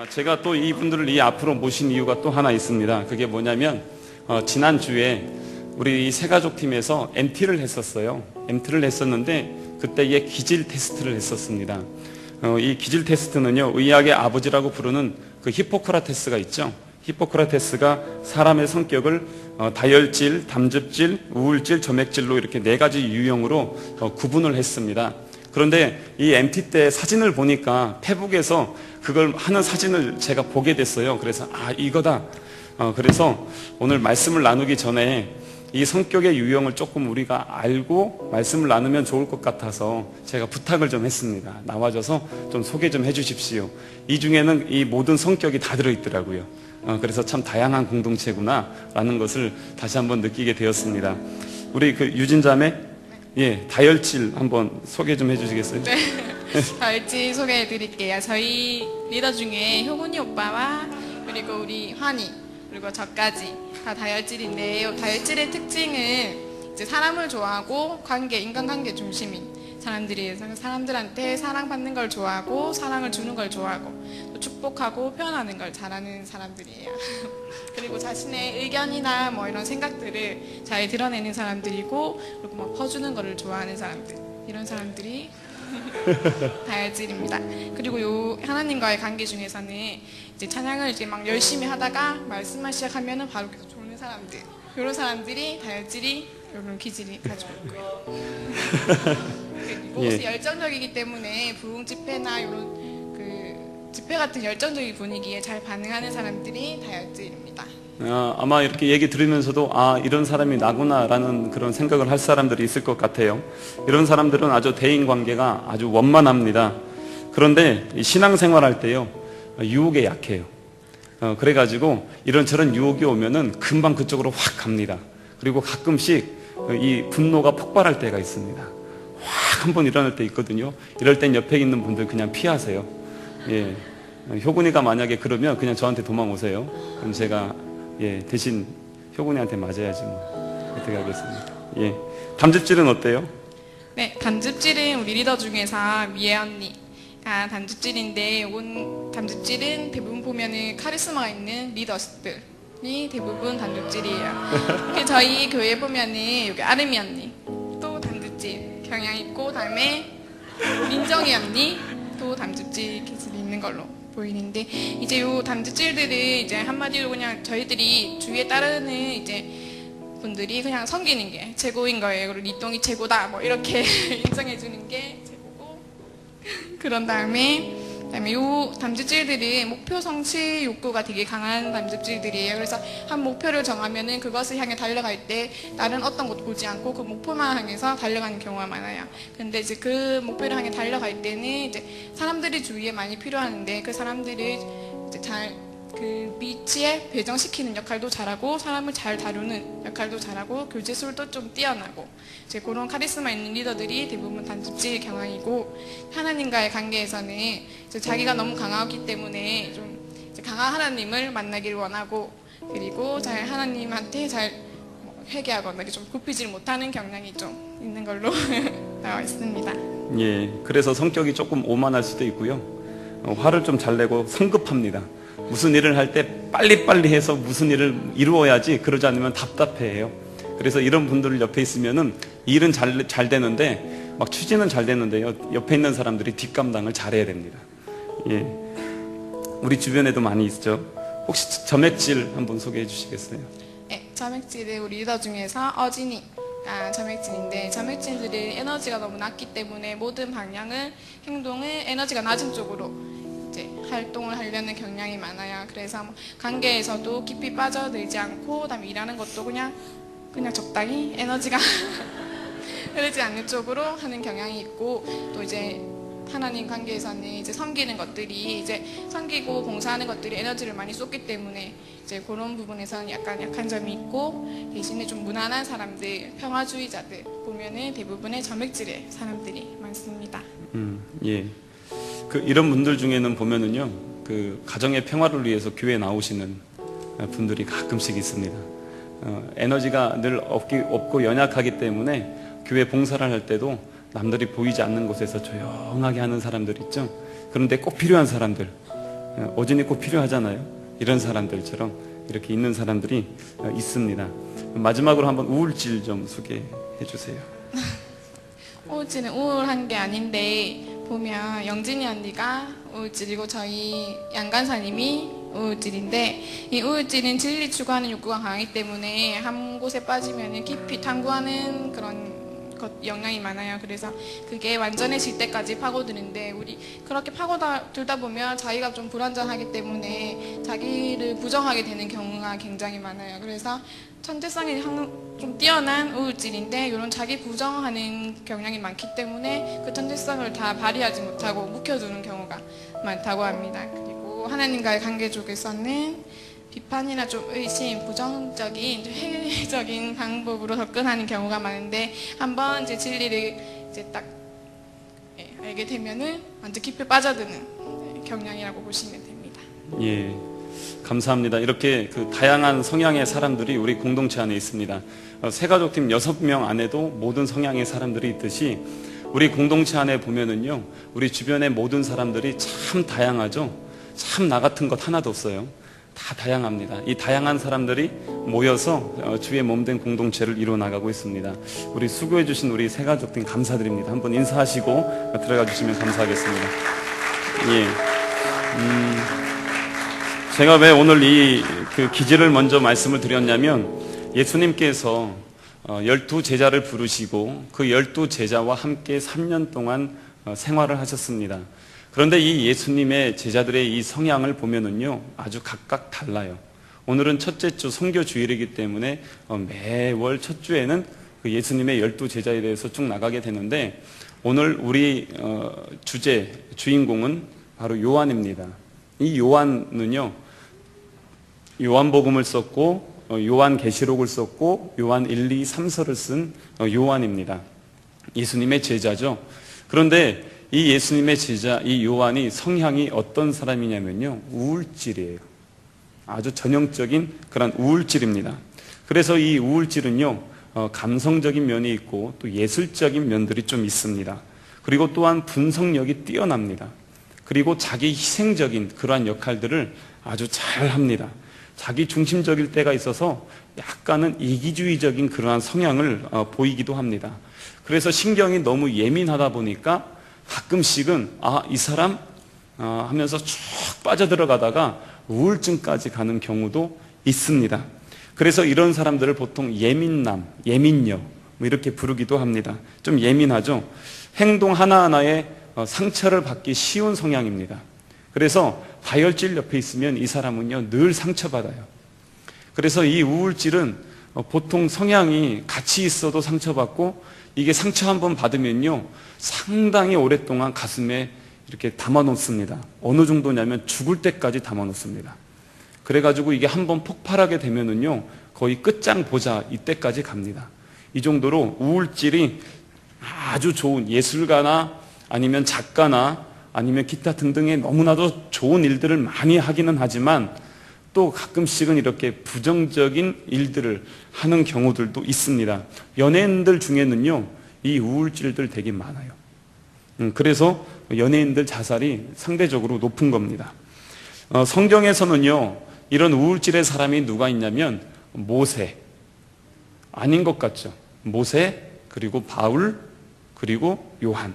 제가 또 이분들을 이 앞으로 모신 이유가 또 하나 있습니다. 그게 뭐냐면 지난주에 우리 이 새가족팀에서 MT를 했었어요. MT를 했었는데 그때의 기질 테스트를 했었습니다. 이 기질 테스트는요, 의학의 아버지라고 부르는 그 히포크라테스가 있죠. 히포크라테스가 사람의 성격을 다혈질, 담즙질, 우울질, 점액질로 이렇게 4가지 유형으로 구분을 했습니다. 그런데 이 MT 때 사진을 보니까 페북에서 그걸 하는 사진을 제가 보게 됐어요. 그래서 이거다. 그래서 오늘 말씀을 나누기 전에 이 성격의 유형을 조금 우리가 알고 말씀을 나누면 좋을 것 같아서 제가 부탁을 좀 했습니다. 나와줘서 좀 소개 좀 해주십시오. 이 중에는 이 모든 성격이 다 들어있더라고요. 그래서 참 다양한 공동체구나 라는 것을 다시 한번 느끼게 되었습니다. 우리 그 유진자매, 예, 다혈질 한번 소개 좀 해주시겠어요? 네, 다혈질 소개해 드릴게요. 저희 리더 중에 효군이 오빠와 그리고 우리 환희 그리고 저까지 다 다혈질인데요. 다혈질의 특징은 이제 사람을 좋아하고 인간관계 중심인 사람들이에요. 사람들한테 사랑받는 걸 좋아하고 사랑을 주는 걸 좋아하고 또 축복하고 표현하는 걸 잘하는 사람들이에요. 그리고 자신의 의견이나 뭐 이런 생각들을 잘 드러내는 사람들이고 그리고 막 퍼주는 거를 좋아하는 사람들, 이런 사람들이 다혈질입니다. 그리고 요 하나님과의 관계 중에서는 이제 찬양을 이제 막 열심히 하다가 말씀만 시작하면은 바로 계속 졸는 사람들, 이런 사람들이 다혈질이 이런 기질이 가지고 있고요. 그리고 예. 열정적이기 때문에 부흥 집회나 이런 그 집회 같은 열정적인 분위기에 잘 반응하는 사람들이 다혈질입니다. 아마 이렇게 얘기 들으면서도 이런 사람이 나구나 라는 그런 생각을 할 사람들이 있을 것 같아요. 이런 사람들은 아주 대인관계가 아주 원만합니다. 그런데 신앙생활 할 때요, 유혹에 약해요. 그래가지고 이런저런 유혹이 오면은 금방 그쪽으로 확 갑니다. 그리고 가끔씩 이 분노가 폭발할 때가 있습니다. 확 한번 일어날 때 있거든요. 이럴 땐 옆에 있는 분들 그냥 피하세요. 예. 효군이가 만약에 그러면 그냥 저한테 도망오세요. 그럼 제가 대신 효군이한테 맞아야지 뭐. 어떻게 하겠습니까? 예. 담즙질은 어때요? 네, 담즙질은 우리 리더 중에서 미애 언니가 담즙질인데, 이건 담즙질은 대부분 보면은 카리스마가 있는 리더들이 대부분 담즙질이에요. 저희 교회 보면은 여기 아름이 언니 또 담즙질 경향 있고, 다음에 민정이 언니 또 담즙질 기질이 있는 걸로 보이는데, 이제 요 담즙질들을 이제 한마디로 그냥 저희들이 주위에 따르는 이제 분들이 그냥 섬기는 게 최고인 거예요. 그리고 리똥이 최고다 뭐 이렇게 인정해 주는 게 최고고, 그런 다음에 요 담즙질들은 목표 성취 욕구가 되게 강한 담즙질들이에요. 그래서 한 목표를 정하면은 그것을 향해 달려갈 때 다른 어떤 것도 보지 않고 그 목표만 향해서 달려가는 경우가 많아요. 근데 이제 그 목표를 향해 달려갈 때는 이제 사람들이 주위에 많이 필요하는데, 그 사람들을 이제 잘 그 위치에 배정시키는 역할도 잘하고, 사람을 잘 다루는 역할도 잘하고, 교제술도 좀 뛰어나고, 이제 그런 카리스마 있는 리더들이 대부분 담즙질 경향이고, 하나님과의 관계에서는 이제 자기가 너무 강하기 때문에 좀 이제 강한 하나님을 만나기를 원하고, 그리고 잘 하나님한테 잘 회개하거나 좀 굽히질 못하는 경향이 좀 있는 걸로 나와 있습니다. 예. 그래서 성격이 조금 오만할 수도 있고요. 화를 좀 잘 내고 성급합니다. 무슨 일을 할 때 빨리빨리 해서 무슨 일을 이루어야지, 그러지 않으면 답답해해요. 그래서 이런 분들 옆에 있으면은 일은 잘 되는데, 막 추진은 잘 되는데요, 옆에 있는 사람들이 뒷감당을 잘해야 됩니다. 예. 우리 주변에도 많이 있죠. 혹시 점액질 한번 소개해 주시겠어요? 네, 점액질은 우리 리더 중에서 어진이가 점액질인데, 점액질들은 에너지가 너무 낮기 때문에 모든 방향을, 행동을 에너지가 낮은 쪽으로 이제 활동을 하려는 경향이 많아요. 그래서 뭐 관계에서도 깊이 빠져들지 않고, 그다음에 일하는 것도 그냥 적당히 에너지가 흐르지 않는 쪽으로 하는 경향이 있고, 또 이제 하나님 관계에서는 이제 섬기는 것들이, 이제 섬기고 봉사하는 것들이 에너지를 많이 쏟기 때문에 이제 그런 부분에서는 약간 약한 점이 있고, 대신에 좀 무난한 사람들, 평화주의자들 보면은 대부분의 점액질의 사람들이 많습니다. 예. 이런 분들 중에는 보면은요, 그 가정의 평화를 위해서 교회에 나오시는 분들이 가끔씩 있습니다. 에너지가 늘 없고 연약하기 때문에 교회 봉사를 할 때도 남들이 보이지 않는 곳에서 조용하게 하는 사람들 있죠. 그런데 꼭 필요한 사람들, 옷 입고 필요하잖아요. 이런 사람들처럼 이렇게 있는 사람들이 있습니다. 마지막으로 한번 우울질 좀 소개해 주세요. 우울증은 우울한 게 아닌데 보면 영진이 언니가 우울증이고 저희 양간사님이 우울증인데, 이 우울증은 진리 추구하는 욕구가 강하기 때문에 한 곳에 빠지면 깊이 탐구하는 그런 영향이 많아요. 그래서 그게 완전해질 때까지 파고드는데, 우리 그렇게 파고들다 보면 자기가 좀 불완전하기 때문에 자기를 부정하게 되는 경우가 굉장히 많아요. 그래서 천재성이 좀 뛰어난 우울증인데, 이런 자기 부정하는 경향이 많기 때문에 그 천재성을 다 발휘하지 못하고 묵혀두는 경우가 많다고 합니다. 그리고 하나님과의 관계 속에서는 비판이나 좀 의심, 부정적인, 회의적인 방법으로 접근하는 경우가 많은데, 한번 이제 진리를 이제 딱 알게 되면은 완전 깊이 빠져드는 경향이라고 보시면 됩니다. 예, 감사합니다. 이렇게 그 다양한 성향의 사람들이 우리 공동체 안에 있습니다. 새가족팀 6명 안에도 모든 성향의 사람들이 있듯이 우리 공동체 안에 보면은요, 우리 주변의 모든 사람들이 참 다양하죠. 참 나 같은 것 하나도 없어요. 다 다양합니다. 이 다양한 사람들이 모여서 주의 몸된 공동체를 이루어 나가고 있습니다. 우리 수고해 주신 우리 새가족팀 감사드립니다. 한번 인사하시고 들어가 주시면 감사하겠습니다. 예. 제가 왜 오늘 그 기제를 먼저 말씀을 드렸냐면, 예수님께서 12제자를 부르시고 그 12제자와 함께 3년 동안 생활을 하셨습니다. 그런데 이 예수님의 제자들의 이 성향을 보면은요, 아주 각각 달라요. 오늘은 첫째 주 선교 주일이기 때문에 매월 첫 주에는 그 예수님의 12제자에 대해서 쭉 나가게 되는데, 오늘 우리 주인공은 바로 요한입니다. 이 요한은요, 요한복음을 썼고 요한계시록을 썼고 요한 1, 2, 3서를 쓴 요한입니다. 예수님의 제자죠. 그런데 이 예수님의 제자 이 요한이 성향이 어떤 사람이냐면요, 우울질이에요. 아주 전형적인 그런 우울질입니다. 그래서 이 우울질은요, 감성적인 면이 있고 또 예술적인 면들이 좀 있습니다. 그리고 또한 분석력이 뛰어납니다. 그리고 자기 희생적인 그러한 역할들을 아주 잘 합니다. 자기 중심적일 때가 있어서 약간은 이기주의적인 그러한 성향을 보이기도 합니다. 그래서 신경이 너무 예민하다 보니까 가끔씩은 이 사람 하면서 쭉 빠져들어가다가 우울증까지 가는 경우도 있습니다. 그래서 이런 사람들을 보통 예민남, 예민녀 뭐 이렇게 부르기도 합니다. 좀 예민하죠. 행동 하나하나에 상처를 받기 쉬운 성향입니다. 그래서 다혈질 옆에 있으면 이 사람은요, 늘 상처받아요. 그래서 이 우울질은 보통 성향이 같이 있어도 상처받고, 이게 상처 한번 받으면요, 상당히 오랫동안 가슴에 이렇게 담아놓습니다. 어느 정도냐면 죽을 때까지 담아놓습니다. 그래가지고 이게 한번 폭발하게 되면은요, 거의 끝장 보자 이때까지 갑니다. 이 정도로 우울질이 아주 좋은 예술가나 아니면 작가나 아니면 기타 등등의 너무나도 좋은 일들을 많이 하기는 하지만, 또 가끔씩은 이렇게 부정적인 일들을 하는 경우들도 있습니다. 연예인들 중에는요, 이 우울질들 되게 많아요. 그래서 연예인들 자살이 상대적으로 높은 겁니다. 성경에서는요, 이런 우울질의 사람이 누가 있냐면 모세, 아닌 것 같죠? 모세, 그리고 바울, 그리고 요한,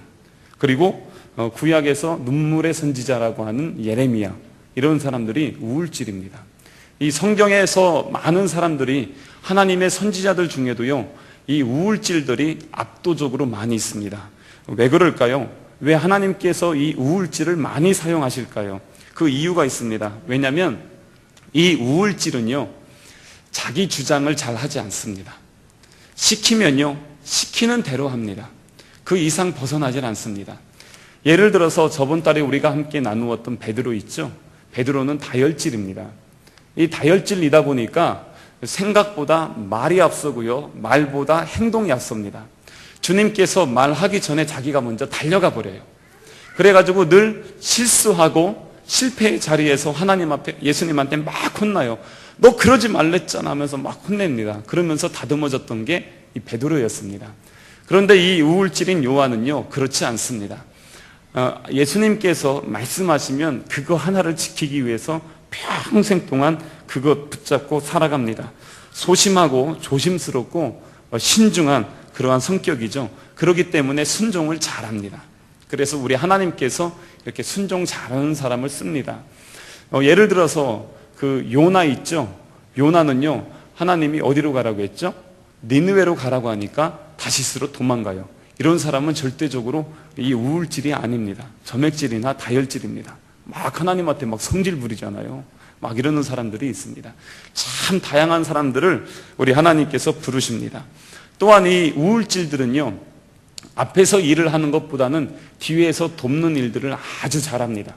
그리고 구약에서 눈물의 선지자라고 하는 예레미야, 이런 사람들이 우울질입니다. 이 성경에서 많은 사람들이 하나님의 선지자들 중에도요, 이 우울질들이 압도적으로 많이 있습니다. 왜 그럴까요? 왜 하나님께서 이 우울질을 많이 사용하실까요? 그 이유가 있습니다. 왜냐하면 이 우울질은요, 자기 주장을 잘 하지 않습니다. 시키면요, 시키는 대로 합니다. 그 이상 벗어나질 않습니다. 예를 들어서 저번 달에 우리가 함께 나누었던 베드로 있죠? 베드로는 다혈질입니다. 이 다혈질이다 보니까 생각보다 말이 앞서고요, 말보다 행동이 앞섭니다. 주님께서 말하기 전에 자기가 먼저 달려가 버려요. 그래가지고 늘 실수하고 실패의 자리에서 하나님 앞에, 예수님한테 막 혼나요. 너 그러지 말랬잖아 하면서 막 혼냅니다. 그러면서 다듬어졌던 게 이 베드로였습니다. 그런데 이 우울질인 요한은요, 그렇지 않습니다. 예수님께서 말씀하시면 그거 하나를 지키기 위해서 평생 동안 그것 붙잡고 살아갑니다. 소심하고 조심스럽고 신중한 그러한 성격이죠. 그렇기 때문에 순종을 잘합니다. 그래서 우리 하나님께서 이렇게 순종 잘하는 사람을 씁니다. 예를 들어서 그 요나 있죠. 요나는요, 하나님이 어디로 가라고 했죠? 니느웨로 가라고 하니까 다시스로 도망가요. 이런 사람은 절대적으로 이 우울질이 아닙니다. 점액질이나 다혈질입니다. 막 하나님한테 막 성질 부리잖아요. 막 이러는 사람들이 있습니다. 참 다양한 사람들을 우리 하나님께서 부르십니다. 또한 이 우울질들은요, 앞에서 일을 하는 것보다는 뒤에서 돕는 일들을 아주 잘합니다.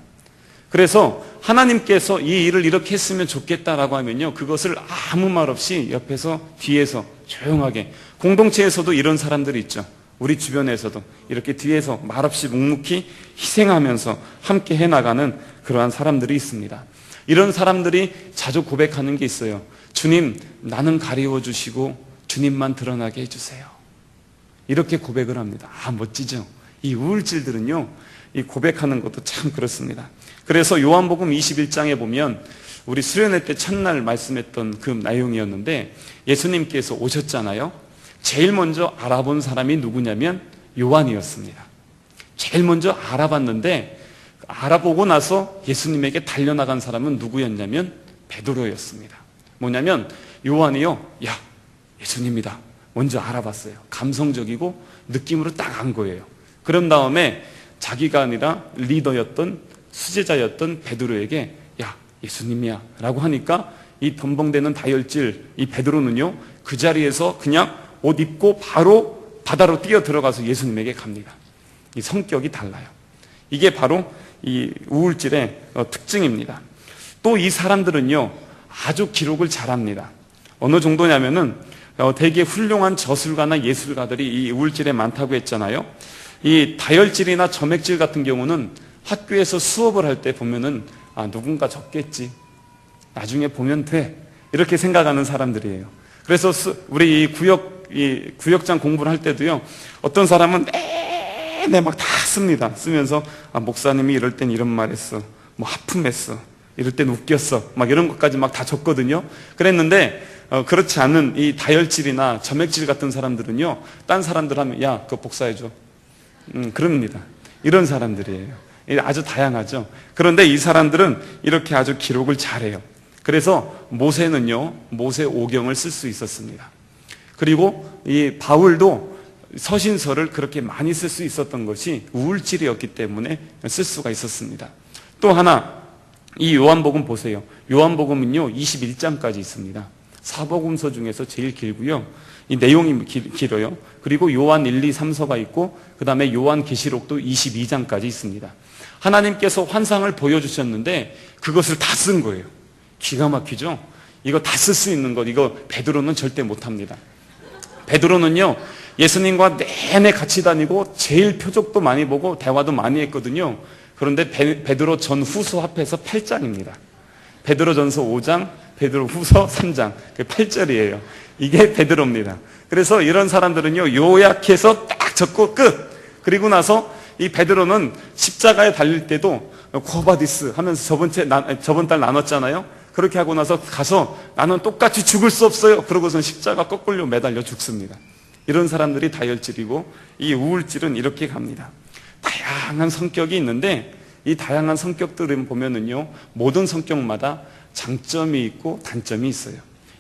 그래서 하나님께서 이 일을 이렇게 했으면 좋겠다라고 하면요, 그것을 아무 말 없이 옆에서 뒤에서 조용하게, 공동체에서도 이런 사람들이 있죠. 우리 주변에서도 이렇게 뒤에서 말없이 묵묵히 희생하면서 함께 해나가는 그러한 사람들이 있습니다. 이런 사람들이 자주 고백하는 게 있어요. 주님, 나는 가리워 주시고 주님만 드러나게 해주세요. 이렇게 고백을 합니다. 멋지죠? 이 우울질들은요, 이 고백하는 것도 참 그렇습니다. 그래서 요한복음 21장에 보면 우리 수련회 때 첫날 말씀했던 그 내용이었는데, 예수님께서 오셨잖아요. 제일 먼저 알아본 사람이 누구냐면 요한이었습니다. 제일 먼저 알아봤는데, 알아보고 나서 예수님에게 달려나간 사람은 누구였냐면 베드로였습니다. 뭐냐면 요한이요, 야, 예수님이다 먼저 알아봤어요. 감성적이고 느낌으로 딱 안 거예요. 그런 다음에 자기가 아니라 리더였던, 수제자였던 베드로에게 야, 예수님이야 라고 하니까 이 덤벙대는 다혈질 이 베드로는요, 그 자리에서 그냥 옷 입고 바로 바다로 뛰어 들어가서 예수님에게 갑니다. 이 성격이 달라요. 이게 바로 이 우울질의 특징입니다. 또 이 사람들은요, 아주 기록을 잘합니다. 어느 정도냐면은 되게 훌륭한 저술가나 예술가들이 이 우울질에 많다고 했잖아요. 이 다혈질이나 점액질 같은 경우는 학교에서 수업을 할 때 보면은 누군가 적겠지, 나중에 보면 돼, 이렇게 생각하는 사람들이에요. 그래서 우리 이 구역장 공부를 할 때도요, 어떤 사람은 내내 막 다 씁니다. 쓰면서 목사님이 이럴 땐 이런 말 했어, 뭐 하품했어, 이럴 땐 웃겼어, 막 이런 것까지 막 다 적거든요. 그랬는데 그렇지 않은 이 다혈질이나 점액질 같은 사람들은요, 딴 사람들 하면 야, 그거 복사해줘, 그럽니다. 이런 사람들이에요. 아주 다양하죠. 그런데 이 사람들은 이렇게 아주 기록을 잘해요. 그래서 모세는요, 모세 오경을 쓸 수 있었습니다. 그리고 이 바울도 서신서를 그렇게 많이 쓸 수 있었던 것이 우울질이었기 때문에 쓸 수가 있었습니다. 또 하나, 이 요한복음 보세요. 요한복음은요, 21장까지 있습니다. 사복음서 중에서 제일 길고요, 이 내용이 길어요. 그리고 요한 1, 2, 3서가 있고, 그 다음에 요한계시록도 22장까지 있습니다. 하나님께서 환상을 보여주셨는데 그것을 다 쓴 거예요. 기가 막히죠? 이거 다 쓸 수 있는 것, 이거 베드로는 절대 못합니다. 베드로는요, 예수님과 내내 같이 다니고 제일 표적도 많이 보고 대화도 많이 했거든요. 그런데 베드로 전후서 합해서 8장입니다. 베드로전서 5장, 베드로후서 3장, 8절이에요. 이게 베드로입니다. 그래서 이런 사람들은요, 요약해서 딱 적고 끝. 그리고 나서 이 베드로는 십자가에 달릴 때도 코바디스 하면서 저번 달 나눴잖아요. 그렇게 하고 나서 가서 나는 똑같이 죽을 수 없어요. 그러고선 십자가 거꾸로 매달려 죽습니다. 이런 사람들이 다혈질이고, 이 우울질은 이렇게 갑니다. 다양한 성격이 있는데, 이 다양한 성격들을 보면은요, 모든 성격마다 장점이 있고 단점이 있어요.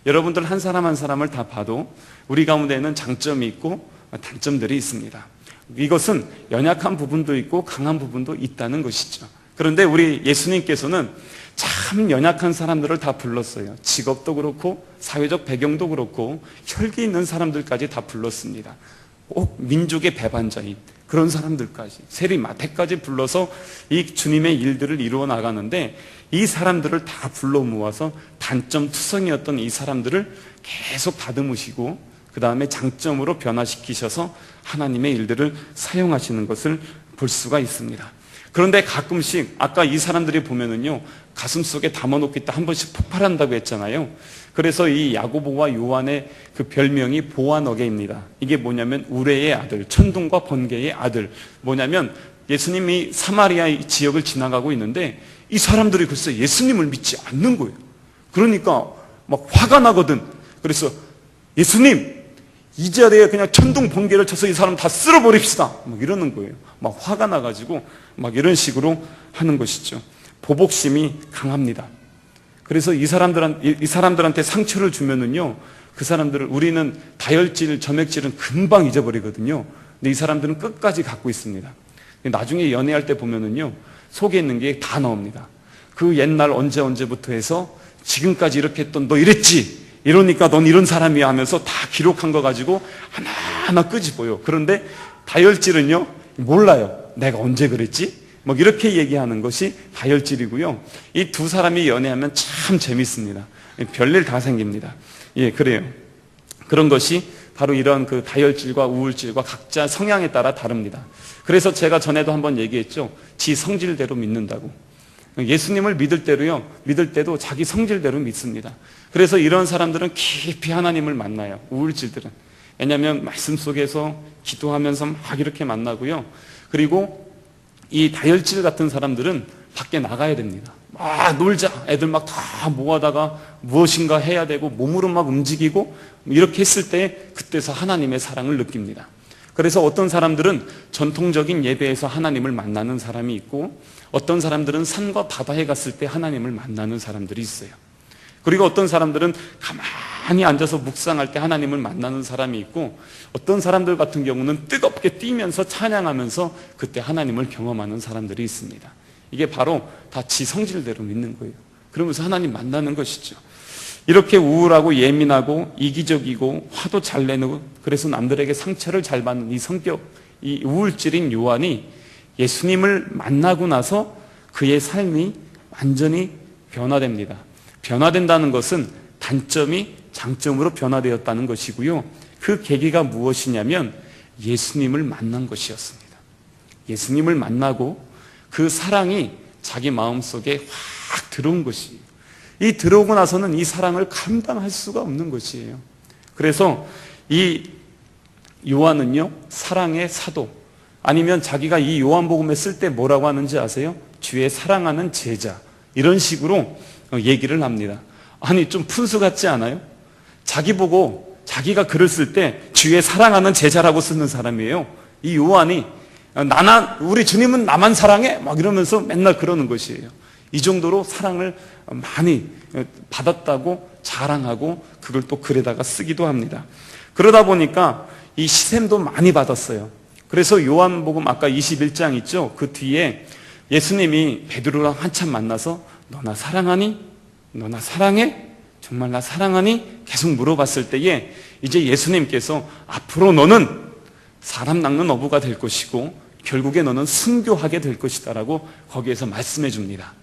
여러분들 한 사람 한 사람을 다 봐도 우리 가운데는 장점이 있고 단점들이 있습니다. 이것은 연약한 부분도 있고 강한 부분도 있다는 것이죠. 그런데 우리 예수님께서는 참 연약한 사람들을 다 불렀어요. 직업도 그렇고 사회적 배경도 그렇고 혈기 있는 사람들까지 다 불렀습니다. 민족의 배반자인 그런 사람들까지, 세리마태까지 불러서 이 주님의 일들을 이루어 나가는데, 이 사람들을 다 불러 모아서 단점 투성이었던 이 사람들을 계속 다듬으시고 그 다음에 장점으로 변화시키셔서 하나님의 일들을 사용하시는 것을 볼 수가 있습니다. 그런데 가끔씩 아까 이 사람들이 보면은요, 가슴속에 담아놓겠다 한 번씩 폭발한다고 했잖아요. 그래서 이 야고보와 요한의 그 별명이 보아너게입니다. 이게 뭐냐면 우레의 아들, 천둥과 번개의 아들. 뭐냐면 예수님이 사마리아 지역을 지나가고 있는데 이 사람들이 글쎄 예수님을 믿지 않는 거예요. 그러니까 막 화가 나거든. 그래서 예수님, 이 자리에 그냥 천둥 번개를 쳐서 이 사람 다 쓸어버립시다. 막 이러는 거예요. 막 화가 나가지고 막 이런 식으로 하는 것이죠. 보복심이 강합니다. 그래서 이 사람들한테 상처를 주면은요, 그 사람들을, 우리는 다혈질, 점액질은 금방 잊어버리거든요. 근데 이 사람들은 끝까지 갖고 있습니다. 나중에 연애할 때 보면은요, 속에 있는 게 다 나옵니다. 그 옛날 언제부터 해서 지금까지 이렇게 했던 너 이랬지? 이러니까 넌 이런 사람이야 하면서 다 기록한 거 가지고 하나하나 끄집어요. 그런데 다혈질은요, 몰라요. 내가 언제 그랬지? 뭐 이렇게 얘기하는 것이 다혈질이고요. 이 두 사람이 연애하면 참 재밌습니다. 별일 다 생깁니다. 예, 그래요. 그런 것이 바로 이런 그 다혈질과 우울질과 각자 성향에 따라 다릅니다. 그래서 제가 전에도 한번 얘기했죠. 지 성질대로 믿는다고. 예수님을 믿을 때도 자기 성질대로 믿습니다. 그래서 이런 사람들은 깊이 하나님을 만나요. 우울질들은. 왜냐하면 말씀 속에서 기도하면서 막 이렇게 만나고요. 그리고 이 다혈질 같은 사람들은 밖에 나가야 됩니다. 막 놀자. 애들 막 다 모아다가 무엇인가 해야 되고 몸으로 막 움직이고 이렇게 했을 때 그때서 하나님의 사랑을 느낍니다. 그래서 어떤 사람들은 전통적인 예배에서 하나님을 만나는 사람이 있고 어떤 사람들은 산과 바다에 갔을 때 하나님을 만나는 사람들이 있어요. 그리고 어떤 사람들은 가만히 앉아서 묵상할 때 하나님을 만나는 사람이 있고 어떤 사람들 같은 경우는 뜨겁게 뛰면서 찬양하면서 그때 하나님을 경험하는 사람들이 있습니다. 이게 바로 다 지 성질대로 믿는 거예요. 그러면서 하나님 만나는 것이죠. 이렇게 우울하고 예민하고 이기적이고 화도 잘 내고 그래서 남들에게 상처를 잘 받는 이 성격, 이 우울질인 요한이 예수님을 만나고 나서 그의 삶이 완전히 변화됩니다. 변화된다는 것은 단점이 장점으로 변화되었다는 것이고요. 그 계기가 무엇이냐면 예수님을 만난 것이었습니다. 예수님을 만나고 그 사랑이 자기 마음속에 확 들어온 것이에요. 이 들어오고 나서는 이 사랑을 감당할 수가 없는 것이에요. 그래서 이 요한은요, 사랑의 사도, 아니면 자기가 이 요한복음에 쓸 때 뭐라고 하는지 아세요? 주의 사랑하는 제자, 이런 식으로 얘기를 합니다. 아니, 좀 푼수 같지 않아요? 자기 보고 자기가 글을 쓸 때 주의 사랑하는 제자라고 쓰는 사람이에요. 이 요한이 우리 주님은 나만 사랑해? 막 이러면서 맨날 그러는 것이에요. 이 정도로 사랑을 많이 받았다고 자랑하고 그걸 또 글에다가 쓰기도 합니다. 그러다 보니까 이 시샘도 많이 받았어요. 그래서 요한복음 아까 21장 있죠? 그 뒤에 예수님이 베드로랑 한참 만나서 너 나 사랑하니? 너 나 사랑해? 정말 나 사랑하니? 계속 물어봤을 때에 이제 예수님께서 앞으로 너는 사람 낚는 어부가 될 것이고 결국에 너는 순교하게 될 것이다 라고 거기에서 말씀해 줍니다.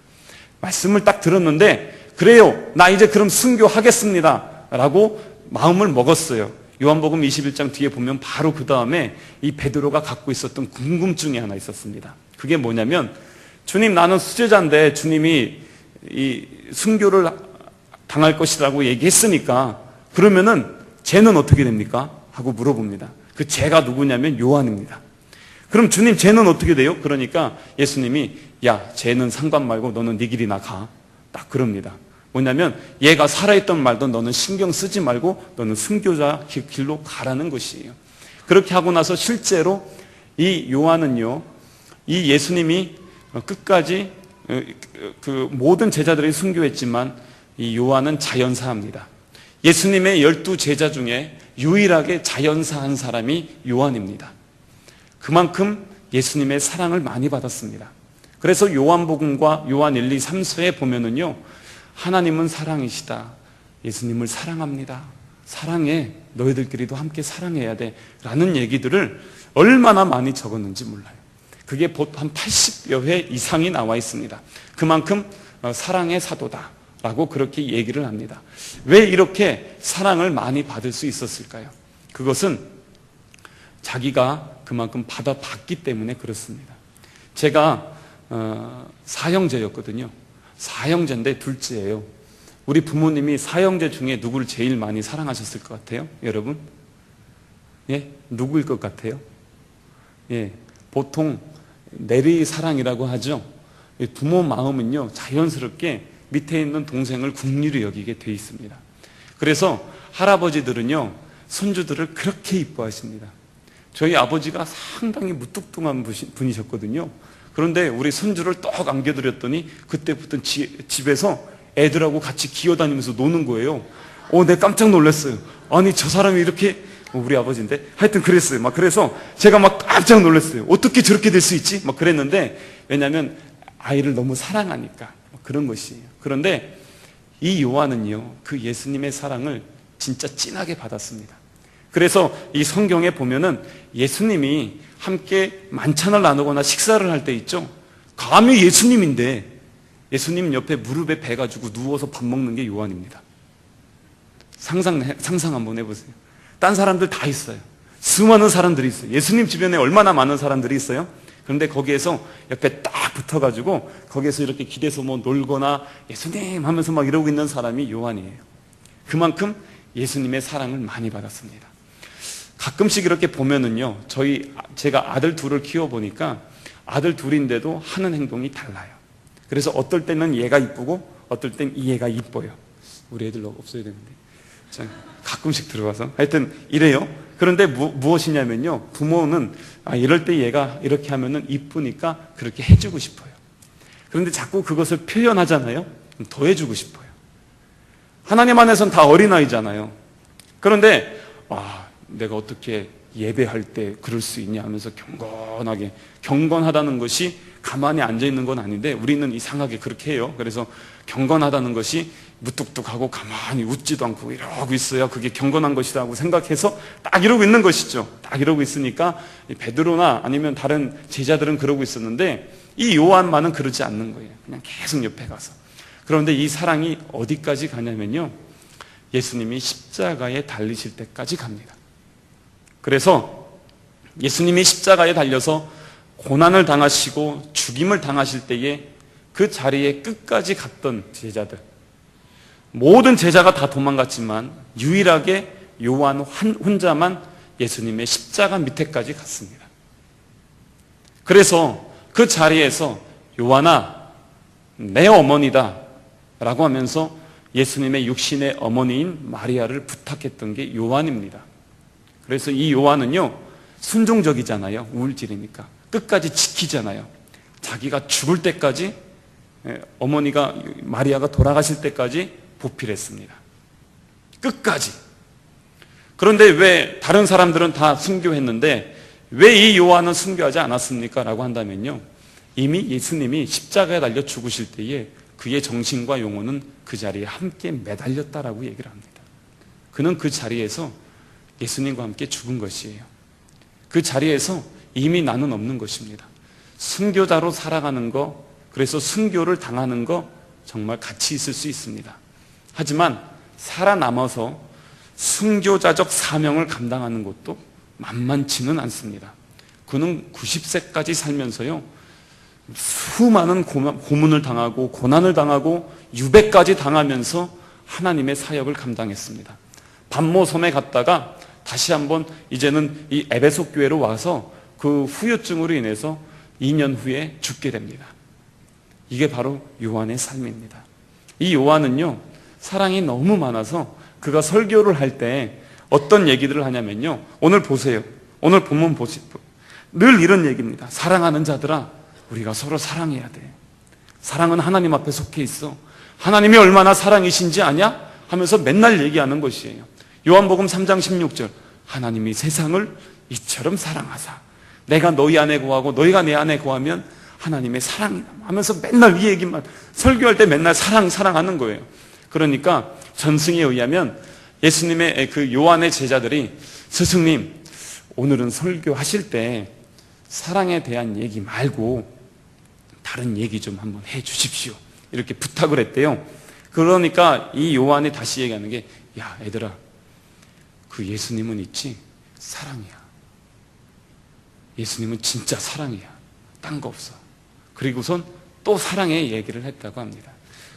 말씀을 딱 들었는데 그래요, 나 이제 그럼 순교하겠습니다 라고 마음을 먹었어요. 요한복음 21장 뒤에 보면 바로 그 다음에 이 베드로가 갖고 있었던 궁금증이 하나 있었습니다. 그게 뭐냐면 주님, 나는 수제자인데 주님이 이 순교를 당할 것이라고 얘기했으니까 그러면은 쟤는 어떻게 됩니까? 하고 물어봅니다. 그 쟤가 누구냐면 요한입니다. 그럼 주님, 쟤는 어떻게 돼요? 그러니까 예수님이 야, 쟤는 상관 말고 너는 네 길이나 가. 딱 그럽니다. 뭐냐면 얘가 살아있던 말도 너는 신경 쓰지 말고 너는 순교자 길로 가라는 것이에요. 그렇게 하고 나서 실제로 이 요한은요, 이 예수님이 끝까지 그 모든 제자들이 순교했지만 이 요한은 자연사합니다. 예수님의 12제자 중에 유일하게 자연사한 사람이 요한입니다. 그만큼 예수님의 사랑을 많이 받았습니다. 그래서 요한복음과 요한 1, 2, 3서에 보면은요, 하나님은 사랑이시다. 예수님을 사랑합니다. 사랑해. 너희들끼리도 함께 사랑해야 돼. 라는 얘기들을 얼마나 많이 적었는지 몰라요. 그게 한 80여 회 이상이 나와 있습니다. 그만큼 사랑의 사도다 라고 그렇게 얘기를 합니다. 왜 이렇게 사랑을 많이 받을 수 있었을까요? 그것은 자기가 그만큼 받아봤기 때문에 그렇습니다. 제가 사형제였거든요. 사형제인데 둘째예요. 우리 부모님이 사형제 중에 누구를 제일 많이 사랑하셨을 것 같아요? 여러분? 예? 누구일 것 같아요? 예, 보통 내리 사랑이라고 하죠. 부모 마음은요, 자연스럽게 밑에 있는 동생을 국리로 여기게 돼 있습니다. 그래서 할아버지들은요, 손주들을 그렇게 이뻐하십니다. 저희 아버지가 상당히 무뚝뚝한 분이셨거든요. 그런데 우리 손주를 떡 안겨드렸더니 그때부터 집에서 애들하고 같이 기어다니면서 노는 거예요. 내가 깜짝 놀랐어요. 아니, 저 사람이 이렇게, 우리 아버지인데 하여튼 그랬어요. 막 그래서 제가 막 깜짝 놀랐어요. 어떻게 저렇게 될 수 있지? 막 그랬는데, 왜냐하면 아이를 너무 사랑하니까 그런 것이에요. 그런데 이 요한은요, 그 예수님의 사랑을 진짜 진하게 받았습니다. 그래서 이 성경에 보면은 예수님이 함께 만찬을 나누거나 식사를 할 때 있죠. 감히 예수님인데 예수님 옆에 무릎에 배 가지고 누워서 밥 먹는 게 요한입니다. 상상 한번 해보세요. 딴 사람들 다 있어요. 수많은 사람들이 있어요. 예수님 주변에 얼마나 많은 사람들이 있어요. 그런데 거기에서 옆에 딱 붙어가지고 거기에서 이렇게 기대서 뭐 놀거나 예수님 하면서 막 이러고 있는 사람이 요한이에요. 그만큼 예수님의 사랑을 많이 받았습니다. 가끔씩 이렇게 보면은요, 제가 아들 둘을 키워보니까 아들 둘인데도 하는 행동이 달라요. 그래서 어떨 때는 얘가 이쁘고 어떨 땐 이 얘가 이뻐요. 우리 애들 없어야 되는데. 자, 가끔씩 들어와서. 하여튼 이래요. 그런데 무엇이냐면요, 부모는 이럴 때 얘가 이렇게 하면은 이쁘니까 그렇게 해주고 싶어요. 그런데 자꾸 그것을 표현하잖아요. 더 해주고 싶어요. 하나님 안에서는 다 어린아이잖아요. 그런데 내가 어떻게 예배할 때 그럴 수 있냐 하면서 경건하다는 것이 가만히 앉아있는 건 아닌데 우리는 이상하게 그렇게 해요. 그래서 경건하다는 것이 무뚝뚝하고 가만히 웃지도 않고 이러고 있어야 그게 경건한 것이라고 생각해서 딱 이러고 있는 것이죠. 딱 이러고 있으니까 베드로나 아니면 다른 제자들은 그러고 있었는데 이 요한만은 그러지 않는 거예요. 그냥 계속 옆에 가서. 그런데 이 사랑이 어디까지 가냐면요, 예수님이 십자가에 달리실 때까지 갑니다. 그래서 예수님이 십자가에 달려서 고난을 당하시고 죽임을 당하실 때에 그 자리에 끝까지 갔던 제자들, 모든 제자가 다 도망갔지만 유일하게 요한 혼자만 예수님의 십자가 밑에까지 갔습니다. 그래서 그 자리에서 요한아, 내 어머니다 라고 하면서 예수님의 육신의 어머니인 마리아를 부탁했던 게 요한입니다. 그래서 이 요한은요, 순종적이잖아요. 우울질이니까 끝까지 지키잖아요. 자기가 죽을 때까지, 어머니가 마리아가 돌아가실 때까지 보필했습니다. 끝까지. 그런데 왜 다른 사람들은 다 순교했는데 왜 이 요한은 순교하지 않았습니까? 라고 한다면요, 이미 예수님이 십자가에 달려 죽으실 때에 그의 정신과 영혼은 그 자리에 함께 매달렸다라고 얘기를 합니다. 그는 그 자리에서 예수님과 함께 죽은 것이에요. 그 자리에서 이미 나는 없는 것입니다. 순교자로 살아가는 거, 그래서 순교를 당하는 거 정말 가치 있을 수 있습니다. 하지만 살아남아서 순교자적 사명을 감당하는 것도 만만치는 않습니다. 그는 90세까지 살면서요, 수많은 고문을 당하고 고난을 당하고 유배까지 당하면서 하나님의 사역을 감당했습니다. 반모섬에 갔다가 다시 한번 이제는 이 에베소 교회로 와서 그 후유증으로 인해서 2년 후에 죽게 됩니다. 이게 바로 요한의 삶입니다. 이 요한은요, 사랑이 너무 많아서 그가 설교를 할 때 어떤 얘기들을 하냐면요, 오늘 보세요. 오늘 본문 보세요. 늘 이런 얘기입니다. 사랑하는 자들아, 우리가 서로 사랑해야 돼. 사랑은 하나님 앞에 속해 있어. 하나님이 얼마나 사랑이신지 아냐? 하면서 맨날 얘기하는 것이에요. 요한복음 3장 16절, 하나님이 세상을 이처럼 사랑하사 내가 너희 안에 거하고 너희가 내 안에 거하면 하나님의 사랑이다 하면서 맨날 이 얘기만, 설교할 때 맨날 사랑하는 거예요. 그러니까 전승에 의하면 예수님의 그 요한의 제자들이, 스승님, 오늘은 설교하실 때 사랑에 대한 얘기 말고 다른 얘기 좀 한번 해 주십시오, 이렇게 부탁을 했대요. 그러니까 이 요한이 다시 얘기하는 게, 야 얘들아, 그 예수님은 있지, 사랑이야. 예수님은 진짜 사랑이야. 딴 거 없어. 그리고선 또 사랑의 얘기를 했다고 합니다.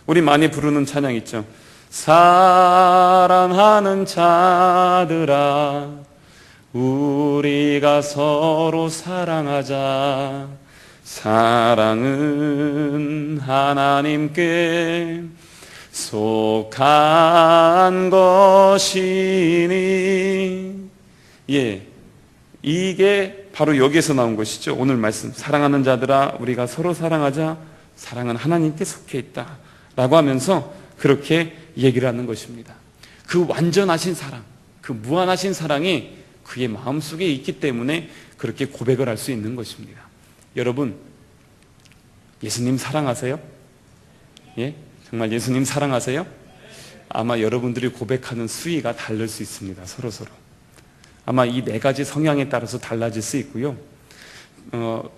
우리 많이 부르는 찬양 있죠. 사랑하는 자들아, 우리가 서로 사랑하자. 사랑은 하나님께 속한 것이니. 예, 이게 바로 여기에서 나온 것이죠. 오늘 말씀, 사랑하는 자들아 우리가 서로 사랑하자, 사랑은 하나님께 속해 있다 라고 하면서 그렇게 얘기를 하는 것입니다. 그 완전하신 사랑, 그 무한하신 사랑이 그의 마음속에 있기 때문에 그렇게 고백을 할 수 있는 것입니다. 여러분, 예수님 사랑하세요? 예? 정말 예수님 사랑하세요? 아마 여러분들이 고백하는 수위가 다를 수 있습니다. 서로서로. 아마 이 네 가지 성향에 따라서 달라질 수 있고요.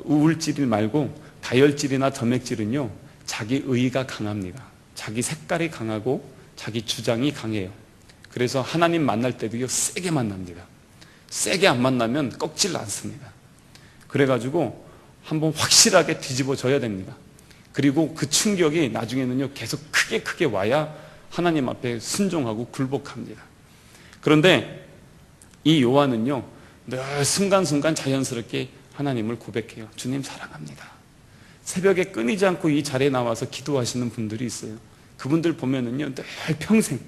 우울질 말고 다혈질이나 점액질은요, 자기 의의가 강합니다. 자기 색깔이 강하고 자기 주장이 강해요. 그래서 하나님 만날 때도요, 세게 만납니다. 세게 안 만나면 꺾질 않습니다. 그래가지고 한번 확실하게 뒤집어져야 됩니다. 그리고 그 충격이 나중에는요, 계속 크게 와야 하나님 앞에 순종하고 굴복합니다. 그런데 이 요한은요, 늘 순간순간 자연스럽게 하나님을 고백해요. 주님 사랑합니다. 새벽에 끊이지 않고 이 자리에 나와서 기도하시는 분들이 있어요. 그분들 보면은요, 늘 평생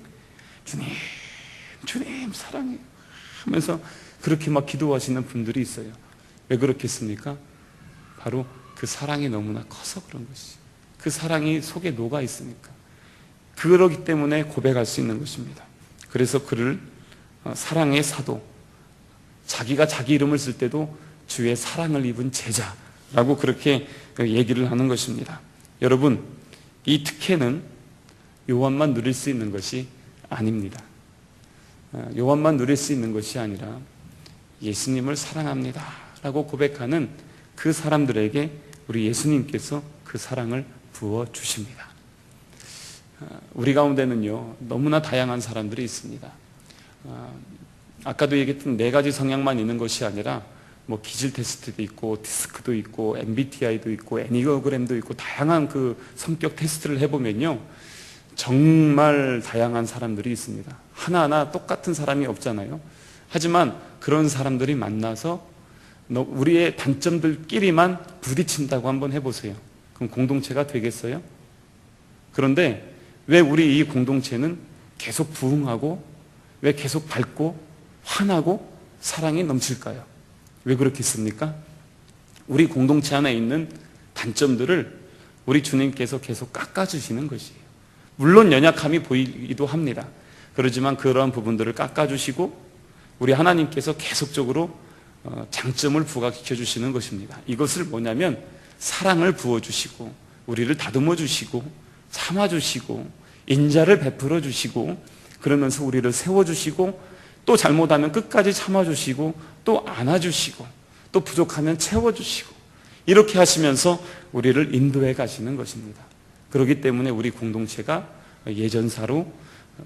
주님 사랑해요 하면서 그렇게 막 기도하시는 분들이 있어요. 왜 그렇겠습니까? 바로 그 사랑이 너무나 커서 그런 것이죠. 그 사랑이 속에 녹아 있으니까. 그러기 때문에 고백할 수 있는 것입니다. 그래서 그를 사랑의 사도, 자기가 자기 이름을 쓸 때도 주의 사랑을 입은 제자라고 그렇게 얘기를 하는 것입니다. 여러분, 이 특혜는 요한만 누릴 수 있는 것이 아닙니다. 요한만 누릴 수 있는 것이 아니라 예수님을 사랑합니다 라고 고백하는 그 사람들에게 우리 예수님께서 그 사랑을 부어주십니다. 우리 가운데는요, 너무나 다양한 사람들이 있습니다. 아까도 얘기했던 네 가지 성향만 있는 것이 아니라 뭐 기질 테스트도 있고 디스크도 있고 MBTI도 있고 애니어그램도 있고 다양한 그 성격 테스트를 해보면요, 정말 다양한 사람들이 있습니다. 하나하나 똑같은 사람이 없잖아요. 하지만 그런 사람들이 만나서 우리의 단점들끼리만 부딪힌다고 한번 해보세요. 그럼 공동체가 되겠어요? 그런데 왜 우리 이 공동체는 계속 부흥하고, 왜 계속 밝고 환하고 사랑이 넘칠까요? 왜 그렇겠습니까? 우리 공동체 안에 있는 단점들을 우리 주님께서 계속 깎아주시는 것이에요. 물론 연약함이 보이기도 합니다. 그렇지만 그러한 부분들을 깎아주시고 우리 하나님께서 계속적으로 장점을 부각시켜 주시는 것입니다. 이것을 뭐냐면 사랑을 부어주시고 우리를 다듬어 주시고 참아주시고 인자를 베풀어 주시고 그러면서 우리를 세워주시고 또 잘못하면 끝까지 참아주시고 또 안아주시고 또 부족하면 채워주시고 이렇게 하시면서 우리를 인도해 가시는 것입니다. 그렇기 때문에 우리 공동체가 예전사로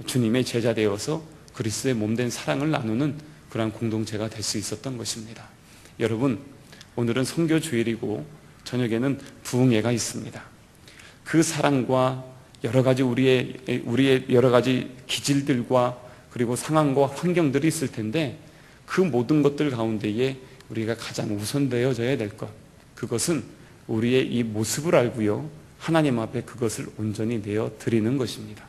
주님의 제자 되어서 그리스도의 몸된 사랑을 나누는 그러한 공동체가 될 수 있었던 것입니다. 여러분, 오늘은 선교 주일이고 저녁에는 부흥회가 있습니다. 그 사랑과 여러 가지 우리의 여러 가지 기질들과 그리고 상황과 환경들이 있을 텐데 그 모든 것들 가운데에 우리가 가장 우선되어져야 될 것, 그것은 우리의 이 모습을 알고요, 하나님 앞에 그것을 온전히 내어 드리는 것입니다.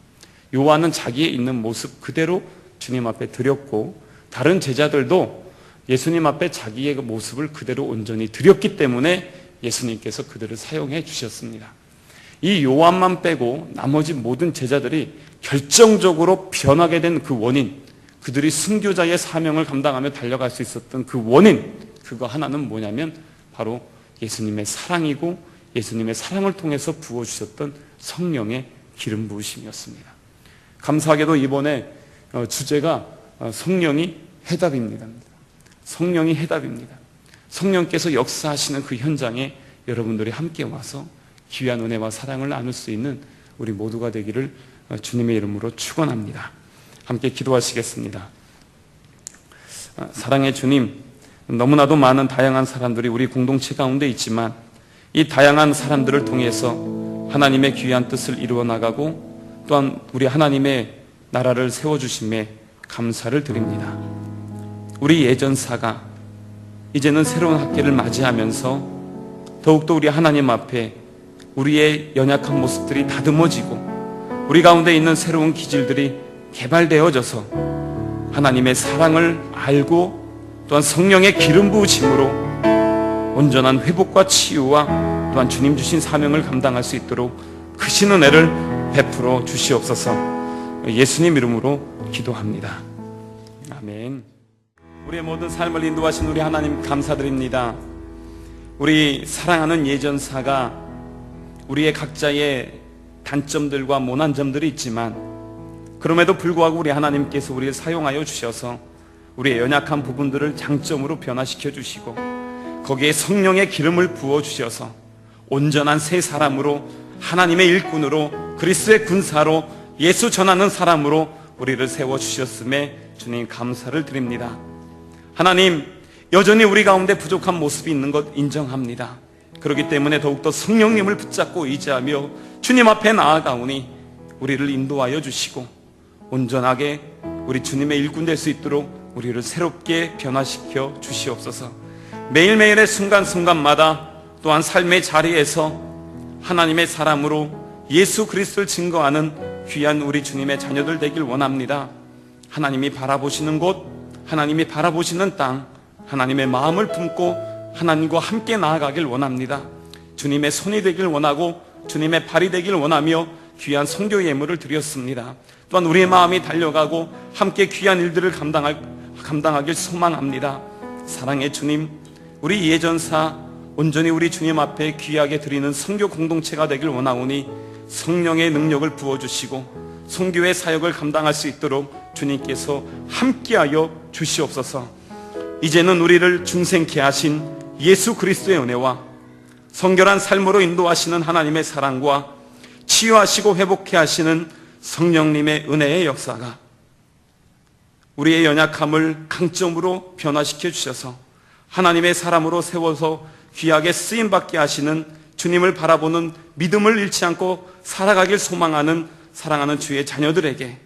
요한은 자기의 있는 모습 그대로 주님 앞에 드렸고 다른 제자들도 예수님 앞에 자기의 모습을 그대로 온전히 드렸기 때문에 예수님께서 그들을 사용해 주셨습니다. 이 요한만 빼고 나머지 모든 제자들이 결정적으로 변하게 된 그 원인, 그들이 순교자의 사명을 감당하며 달려갈 수 있었던 그 원인, 그거 하나는 뭐냐면 바로 예수님의 사랑이고 예수님의 사랑을 통해서 부어주셨던 성령의 기름 부으심이었습니다. 감사하게도 이번에 주제가 성령이 해답입니다. 성령이 해답입니다. 성령께서 역사하시는 그 현장에 여러분들이 함께 와서 귀한 은혜와 사랑을 나눌 수 있는 우리 모두가 되기를 주님의 이름으로 축원합니다. 함께 기도하시겠습니다. 사랑의 주님, 너무나도 많은 다양한 사람들이 우리 공동체 가운데 있지만 이 다양한 사람들을 통해서 하나님의 귀한 뜻을 이루어 나가고 또한 우리 하나님의 나라를 세워주심에 감사를 드립니다. 우리 예전사가 이제는 새로운 학기를 맞이하면서 더 더욱더 우리 하나님 앞에 우리의 연약한 모습들이 다듬어지고 우리 가운데 있는 새로운 기질들이 개발되어져서 하나님의 사랑을 알고 또한 성령의 기름 부으심으로 온전한 회복과 치유와 또한 주님 주신 사명을 감당할 수 있도록 크신 은혜를 베풀어 주시옵소서. 예수님 이름으로 기도합니다. 아멘. 우리의 모든 삶을 인도하신 우리 하나님 감사드립니다. 우리 사랑하는 예전사가 우리의 각자의 단점들과 모난 점들이 있지만 그럼에도 불구하고 우리 하나님께서 우리를 사용하여 주셔서 우리의 연약한 부분들을 장점으로 변화시켜 주시고 거기에 성령의 기름을 부어 주셔서 온전한 새 사람으로 하나님의 일꾼으로 그리스도의 군사로 예수 전하는 사람으로 우리를 세워주셨음에 주님 감사를 드립니다. 하나님, 여전히 우리 가운데 부족한 모습이 있는 것 인정합니다. 그렇기 때문에 더욱더 성령님을 붙잡고 의지하며 주님 앞에 나아가오니 우리를 인도하여 주시고 온전하게 우리 주님의 일꾼 될 수 있도록 우리를 새롭게 변화시켜 주시옵소서. 매일매일의 순간순간마다 또한 삶의 자리에서 하나님의 사람으로 예수 그리스도를 증거하는 귀한 우리 주님의 자녀들 되길 원합니다. 하나님이 바라보시는 곳, 하나님이 바라보시는 땅, 하나님의 마음을 품고 하나님과 함께 나아가길 원합니다. 주님의 손이 되길 원하고 주님의 발이 되길 원하며 귀한 선교 예물을 드렸습니다. 또한 우리의 마음이 달려가고 함께 귀한 일들을 감당하길 소망합니다. 사랑의 주님, 우리 예전사 온전히 우리 주님 앞에 귀하게 드리는 선교 공동체가 되길 원하오니 성령의 능력을 부어주시고 선교의 사역을 감당할 수 있도록 주님께서 함께하여 주시옵소서. 이제는 우리를 중생케 하신 예수 그리스도의 은혜와 성결한 삶으로 인도하시는 하나님의 사랑과 치유하시고 회복케 하시는 성령님의 은혜의 역사가 우리의 연약함을 강점으로 변화시켜 주셔서 하나님의 사람으로 세워서 귀하게 쓰임받게 하시는 주님을 바라보는 믿음을 잃지 않고 살아가길 소망하는 사랑하는 주의 자녀들에게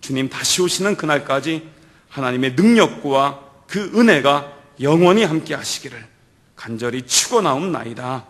주님 다시 오시는 그날까지 하나님의 능력과 그 은혜가 영원히 함께 하시기를 간절히 축원하옵나이다.